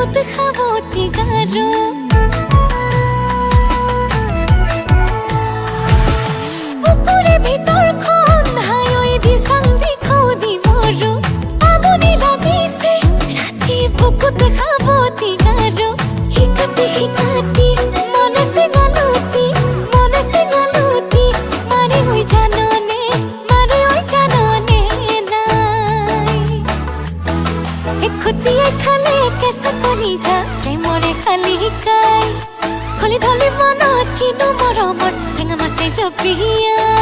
বুকুত খাবতি গাৰো বুকুৰে ভিতৰখন হায়ৈ দি চান্দি খোদি মৰো আমনি লাগিছে ৰাতি বুকুত খাবতি গাৰো হিকাতি হিকাতি মনছে গালুতি মাৰে হৈ জাননে নাই এখুটিয়ে খালে কেঁচা কলিজা প্ৰেমৰে খালি শিকাই খলি ধলি মনত কিনো মৰমৰ চেঙা মাছে জপিয়াই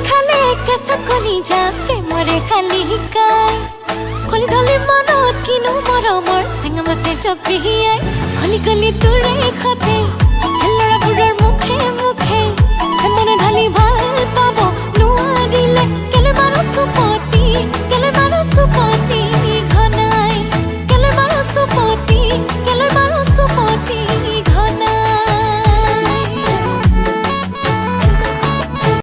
খালে কেঁচা কলিজা প্ৰেমৰে খালি শিকাই খলি ধলি মনত কিনো মৰমৰ চেঙা মাছে জপিয়াই খলি গলি তোৰে